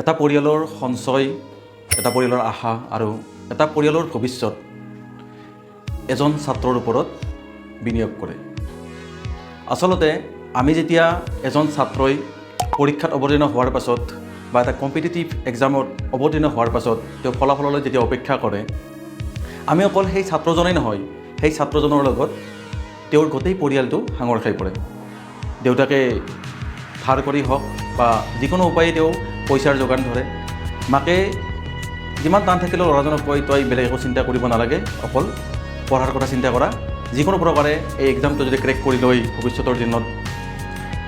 এটা পৰিয়ালৰ সঞ্চয়, এটা পৰিয়ালৰ আশা আৰু এটা পৰিয়ালৰ ভৱিষ্যত এজন ছাত্ৰৰ ওপৰত বিনিয়োগ কৰে। আচলতে আমি যেতিয়া এজন ছাত্ৰই পৰীক্ষাত অৱতীৰ্ণ হোৱাৰ পাছত বা এটা কম্পিটিটিভ এক্সামত অৱতীৰ্ণ হোৱাৰ পাছত তেওঁ ফলাফললৈ যেতিয়া অপেক্ষা কৰে, আমি অকল সেই ছাত্ৰজনেই নহয়, সেই ছাত্ৰজনৰ লগত তেওঁৰ গোটেই পৰিয়ালটো সাঙুৰ খাই পৰে। দেউতাকে ধাৰ কৰি হওক বা যিকোনো উপায়ে তেওঁ পইচাৰ যোগান ধৰে। মাকে যিমান টান থাকিলেও ল'ৰাজনক কয়, তই বেলেগ একো চিন্তা কৰিব নালাগে, অকল পঢ়াৰ কথা চিন্তা কৰা, যিকোনো প্ৰকাৰে এই এক্সামটো যদি ক্ৰেক কৰি লৈ ভৱিষ্যতৰ দিনত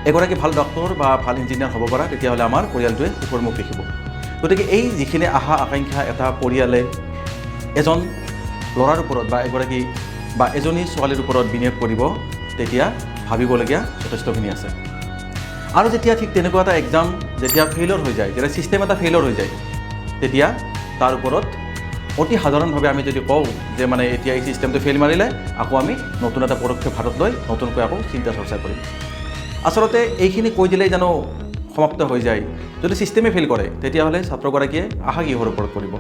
এগৰাকী ভাল ডক্টৰ বা ভাল ইঞ্জিনিয়াৰ হ'ব পৰা, তেতিয়াহ'লে আমাৰ পৰিয়ালটোৱে সুখৰ মুখ দেখিব। গতিকে এই যিখিনি আশা আকাংক্ষা এটা পৰিয়ালে এজন ল'ৰাৰ ওপৰত বা এগৰাকী বা এজনী ছোৱালীৰ ওপৰত বিনিয়োগ কৰিব, তেতিয়া ভাবিবলগীয়া যথেষ্টখিনি আছে। আৰু যেতিয়া ঠিক তেনেকুৱা এটা এক্সাম যেতিয়া ফেইলৰ হৈ যায়, যেতিয়া ছিষ্টেম এটা ফেইলৰ হৈ যায়, তেতিয়া তাৰ ওপৰত অতি সাধাৰণভাৱে আমি যদি কওঁ যে মানে এতিয়া এই ছিষ্টেমটো ফেইল মাৰিলে আকৌ আমি নতুন এটা পদক্ষেপ হাতত লৈ নতুনকৈ আকৌ চিন্তা চৰ্চা কৰিম। আচলতে এইখিনি কৈ দিলেই জানো সমাপ্ত হৈ যায়? যদি ছিষ্টেমে ফেইল কৰে, তেতিয়াহ'লে ছাত্ৰগৰাকীয়ে আশা কিহৰ ওপৰত কৰিব?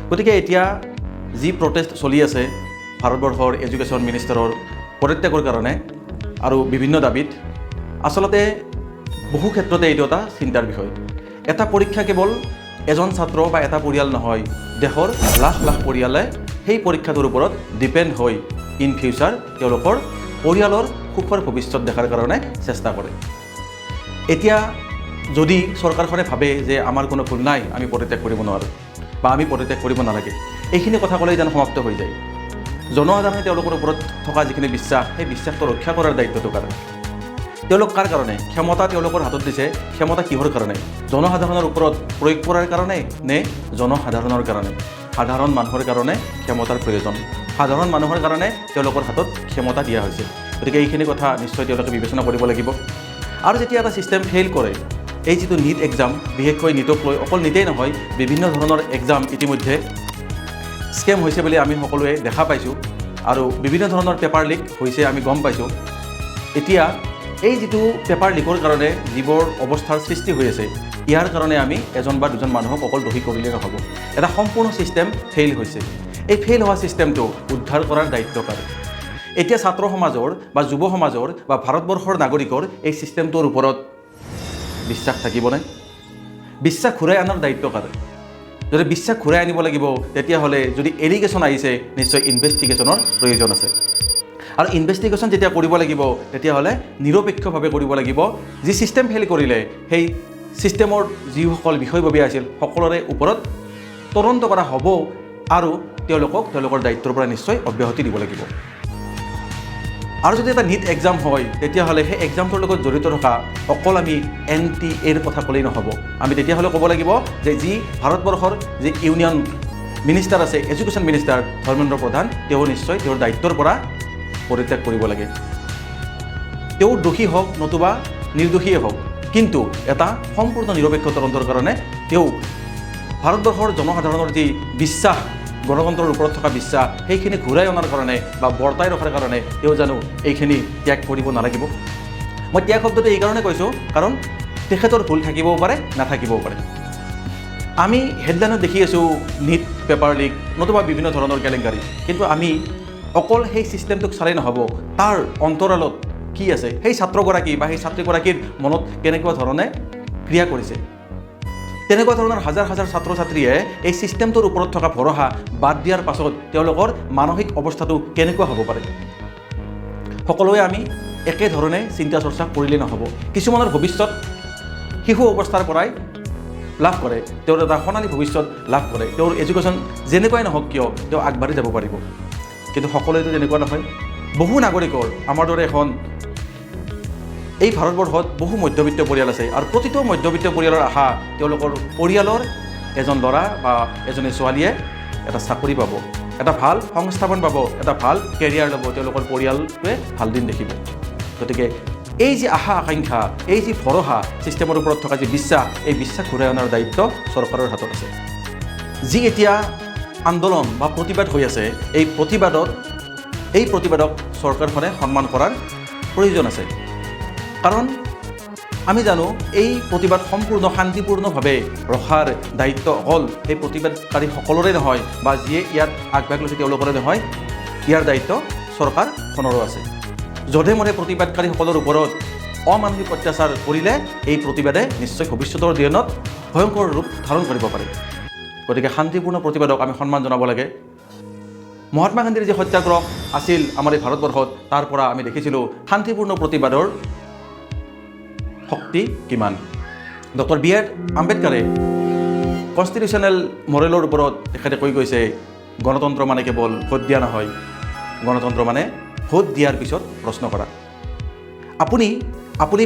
গতিকে এতিয়া যি প্ৰটেষ্ট চলি আছে ভাৰতবৰ্ষৰ এডুকেশ্যন মিনিষ্টাৰৰ পদত্যাগৰ কাৰণে আৰু বিভিন্ন দাবীত, আচলতে বহু ক্ষেত্ৰতে এইটো এটা চিন্তাৰ বিষয়। এটা পৰীক্ষা কেৱল এজন ছাত্ৰ বা এটা পৰিয়াল নহয়, দেশৰ লাখ লাখ পৰিয়ালে সেই পৰীক্ষাটোৰ ওপৰত ডিপেণ্ড হৈ ইন ফিউচাৰ তেওঁলোকৰ পৰিয়ালৰ সুখৰ ভৱিষ্যত দেখাৰ কাৰণে চেষ্টা কৰে। এতিয়া যদি চৰকাৰখনে ভাবে যে আমাৰ কোনো ভুল নাই, আমি পদত্যাগ কৰিব নোৱাৰোঁ বা আমি পদত্যাগ কৰিব নালাগে, এইখিনি কথা ক'লেই যেন সমাপ্ত হৈ যায়। জনসাধাৰণে তেওঁলোকৰ ওপৰত থকা যিখিনি বিশ্বাস, সেই বিশ্বাসটো ৰক্ষা কৰাৰ দায়িত্বটো কাৰ? তেওঁলোক কাৰ কাৰণে? ক্ষমতা তেওঁলোকৰ হাতত দিছে, ক্ষমতা কিহৰ কাৰণে? জনসাধাৰণৰ ওপৰত প্ৰয়োগ কৰাৰ কাৰণে নে জনসাধাৰণৰ কাৰণে? সাধাৰণ মানুহৰ কাৰণে ক্ষমতাৰ প্ৰয়োজন, সাধাৰণ মানুহৰ কাৰণে তেওঁলোকৰ হাতত ক্ষমতা দিয়া হৈছে। গতিকে এইখিনি কথা নিশ্চয় তেওঁলোকে বিবেচনা কৰিব লাগিব। আৰু যেতিয়া এটা ছিষ্টেম ফেইল কৰে, এই যিটো নীট এক্সাম, বিশেষকৈ নীটক লৈ, অকল নীটেই নহয়, বিভিন্ন ধৰণৰ এক্সাম ইতিমধ্যে স্কেম হৈছে বুলি আমি সকলোৱে দেখা পাইছোঁ আৰু বিভিন্ন ধৰণৰ পেপাৰ লিক হৈছে আমি গম পাইছোঁ। এতিয়া এই যিটো পেপাৰ লিকৰ কাৰণে যিবোৰ অৱস্থাৰ সৃষ্টি হৈ আছে, ইয়াৰ কাৰণে আমি এজন বা দুজন মানুহক অকল দোষী কৰিলেই নহ'ব। এটা সম্পূৰ্ণ ছিষ্টেম ফেইল হৈছে। এই ফেইল হোৱা ছিষ্টেমটো উদ্ধাৰ কৰাৰ দায়িত্ব কাৰ? এতিয়া ছাত্ৰ সমাজৰ বা যুৱ সমাজৰ বা ভাৰতবৰ্ষৰ নাগৰিকৰ এই ছিষ্টেমটোৰ ওপৰত বিশ্বাস থাকিবনে? বিশ্বাস ঘূৰাই অনাৰ দায়িত্ব কাৰ? যদি বিশ্বাস ঘূৰাই আনিব লাগিব, তেতিয়াহ'লে যদি এলিগেশ্যন আহিছে, নিশ্চয় ইনভেষ্টিগেশ্যনৰ প্ৰয়োজন আছে। আৰু ইনভেষ্টিগেশ্যন যেতিয়া কৰিব লাগিব, তেতিয়াহ'লে নিৰপেক্ষভাৱে কৰিব লাগিব। যি ছিষ্টেম ফেইল কৰিলে, সেই ছিষ্টেমৰ যিসকল বিষয়ববীয়া আছিল, সকলোৰে ওপৰত তদন্ত কৰা হ'ব আৰু তেওঁলোকক তেওঁলোকৰ দায়িত্বৰ পৰা নিশ্চয় অব্যাহতি দিব লাগিব। আৰু যদি এটা নীট এক্সাম হয়, তেতিয়াহ'লে সেই এক্সামটোৰ লগত জড়িত থকা অকল আমি NTA কথা ক'লেই নহ'ব। আমি তেতিয়াহ'লে ক'ব লাগিব যে যি ভাৰতবৰ্ষৰ যি ইউনিয়ন মিনিষ্টাৰ আছে, এডুকেশ্যন মিনিষ্টাৰ ধৰ্মেন্দ্ৰ প্ৰধান, তেওঁ নিশ্চয় তেওঁৰ দায়িত্বৰ পৰা পদত্যাগ কৰিব লাগে। তেওঁ দোষী হওক নতুবা নিৰ্দোষীয়ে হওক, কিন্তু এটা সম্পূৰ্ণ নিৰপেক্ষ তদন্তৰ কাৰণে তেওঁ ভাৰতবৰ্ষৰ জনসাধাৰণৰ যি বিশ্বাস, গণতন্ত্ৰৰ ওপৰত থকা বিশ্বাস, সেইখিনি ঘূৰাই অনাৰ কাৰণে বা বৰ্তাই ৰখাৰ কাৰণে তেওঁ জানো এইখিনি ত্যাগ কৰিব নালাগিব? মই ত্যাগ শব্দটো এইকাৰণে কৈছোঁ, কাৰণ তেখেতৰ ভুল থাকিবও পাৰে, নাথাকিবও পাৰে। আমি হেডলাইনত দেখি আছোঁ নীট পেপাৰ লিক নতুবা বিভিন্ন ধৰণৰ কেলেংকাৰী, কিন্তু আমি অকল সেই ছিষ্টেমটোক চালেই নহ'ব, তাৰ অন্তৰালত কি আছে, সেই ছাত্ৰগৰাকী বা সেই ছাত্ৰীগৰাকীৰ মনত কেনেকুৱা ধৰণে ক্ৰিয়া কৰিছে। তেনেকুৱা ধৰণৰ হাজাৰ হাজাৰ ছাত্ৰ ছাত্ৰীয়ে এই ছিষ্টেমটোৰ ওপৰত থকা ভৰসা বাদ দিয়াৰ পাছত তেওঁলোকৰ মানসিক অৱস্থাটো কেনেকুৱা হ'ব পাৰে। সকলোৱে আমি একেধৰণে চিন্তা চৰ্চা কৰিলেই নহ'ব। কিছুমানৰ ভৱিষ্যত শিশু অৱস্থাৰ পৰাই লাভ কৰে, তেওঁৰ এটা সোণালী ভৱিষ্যত লাভ কৰে, তেওঁৰ এডুকেশ্যন যেনেকুৱাই নহওক কিয় তেওঁ আগবাঢ়ি যাব পাৰিব। কিন্তু সকলোৱেতো তেনেকুৱা নহয়। বহু নাগৰিকৰ, আমাৰ দৰে এখন এই ভাৰতবৰ্ষত বহু মধ্যবিত্ত পৰিয়াল আছে আৰু প্ৰতিটো মধ্যবিত্ত পৰিয়ালৰ আশা তেওঁলোকৰ পৰিয়ালৰ এজন ল'ৰা বা এজনী ছোৱালীয়ে এটা চাকৰি পাব, এটা ভাল সংস্থাপন পাব, এটা ভাল কেৰিয়াৰ ল'ব, তেওঁলোকৰ পৰিয়ালটোৱে ভাল দিন দেখিব। গতিকে এই যি আশা আকাংক্ষা, এই যি ভৰসা, ছিষ্টেমৰ ওপৰত থকা যি বিশ্বাস, এই বিশ্বাস ঘূৰাই অনাৰ দায়িত্ব চৰকাৰৰ হাতত আছে। যি এতিয়া আন্দোলন বা প্ৰতিবাদ হৈ আছে, এই প্ৰতিবাদক চৰকাৰখনে সন্মান কৰাৰ প্ৰয়োজন আছে। কাৰণ আমি জানো এই প্ৰতিবাদ সম্পূৰ্ণ শান্তিপূৰ্ণভাৱে ৰখাৰ দায়িত্ব অকল সেই প্ৰতিবাদকাৰীসকলৰে নহয় বা যিয়ে ইয়াত আগভাগ লৈছে তেওঁলোকৰে নহয়, ইয়াৰ দায়িত্ব চৰকাৰখনৰো আছে। যধে মধে প্ৰতিবাদকাৰীসকলৰ ওপৰত অমানসিক অত্যাচাৰ কৰিলে এই প্ৰতিবাদে নিশ্চয় ভৱিষ্যতৰ দিনত ভয়ংকৰ ৰূপ ধাৰণ কৰিব পাৰে। গতিকে শান্তিপূৰ্ণ প্ৰতিবাদক আমি সন্মান জনাব লাগে। মহাত্মা গান্ধীৰ যি সত্যাগ্ৰহ আছিল আমাৰ এই ভাৰতবৰ্ষত, তাৰ পৰা আমি দেখিছিলোঁ শান্তিপূৰ্ণ প্ৰতিবাদৰ শক্তি কিমান। ডক্টৰ বি আৰ আম্বেদকাৰে কনষ্টিটিউশ্যনেল মৰেলৰ ওপৰত তেখেতে কৈ গৈছে, গণতন্ত্ৰ মানে কেৱল ভোট দিয়া নহয়, গণতন্ত্ৰ মানে ভোট দিয়াৰ পিছত প্ৰশ্ন কৰা। আপুনি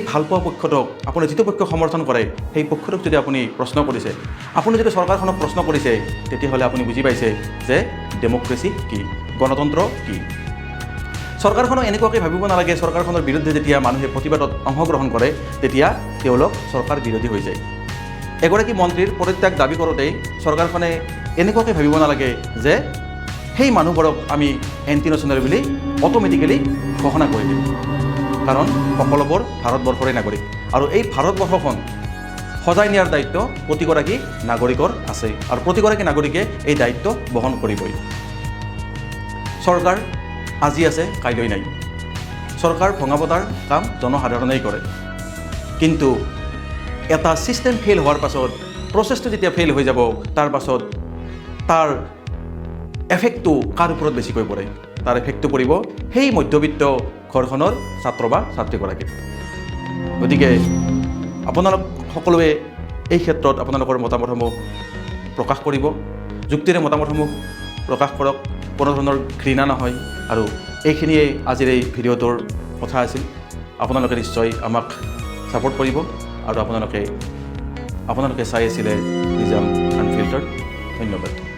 ভাল পোৱা পক্ষটোক, আপুনি যিটো পক্ষক সমৰ্থন কৰে সেই পক্ষটোক যদি আপুনি প্ৰশ্ন কৰিছে, আপুনি যদি চৰকাৰখনক প্ৰশ্ন কৰিছে, তেতিয়াহ'লে আপুনি বুজি পাইছে যে ডেম'ক্ৰেচি কি, গণতন্ত্ৰ কি। চৰকাৰখনক এনেকুৱাকৈ ভাবিব নালাগে চৰকাৰখনৰ বিৰুদ্ধে যেতিয়া মানুহে প্ৰতিবাদত অংশগ্ৰহণ কৰে তেতিয়া তেওঁলোক চৰকাৰ বিৰোধী হৈ যায়। এগৰাকী মন্ত্ৰীৰ পদত্যাগ দাবী কৰোঁতেই চৰকাৰখনে এনেকুৱাকৈ ভাবিব নালাগে যে সেই মানুহবোৰক আমি এণ্টি নেশ্যনেল বুলি অট'মেটিকেলি ঘোষণা কৰি দিম, কাৰণ সকলোবোৰ ভাৰতবৰ্ষৰে নাগৰিক আৰু এই ভাৰতবৰ্ষখন সজাই নিয়াৰ দায়িত্ব প্ৰতিগৰাকী নাগৰিকৰ আছে আৰু প্ৰতিগৰাকী নাগৰিকে এই দায়িত্ব বহন কৰিবই। চৰকাৰ আজি আছে, কাইলৈ নাই। চৰকাৰ ভঙা পতাৰ কাম জনসাধাৰণেই কৰে, কিন্তু এটা ছিষ্টেম ফেইল হোৱাৰ পাছত, প্ৰচেছটো যেতিয়া ফেইল হৈ যাব, তাৰ পাছত তাৰ এফেক্টটো কাৰ ওপৰত বেছিকৈ পৰে? তাৰ এফেক্টটো পৰিব সেই মধ্যবিত্ত ঘৰখনৰ ছাত্ৰ বা ছাত্ৰীগৰাকীৰ। গতিকে আপোনালোক সকলোৱে এই ক্ষেত্ৰত আপোনালোকৰ মতামতসমূহ প্ৰকাশ কৰিব, যুক্তিৰে মতামতসমূহ প্ৰকাশ কৰক, কোনো ধৰণৰ ঘৃণা নহয়। আৰু এইখিনিয়ে আজিৰ এই ভিডিঅ'টোৰ কথা আছিল। আপোনালোকে নিশ্চয় আমাক ছাপোৰ্ট কৰিব আৰু আপোনালোকে চাই আছিলে নিজাম আনফিল্টাৰ্ড। ধন্যবাদ।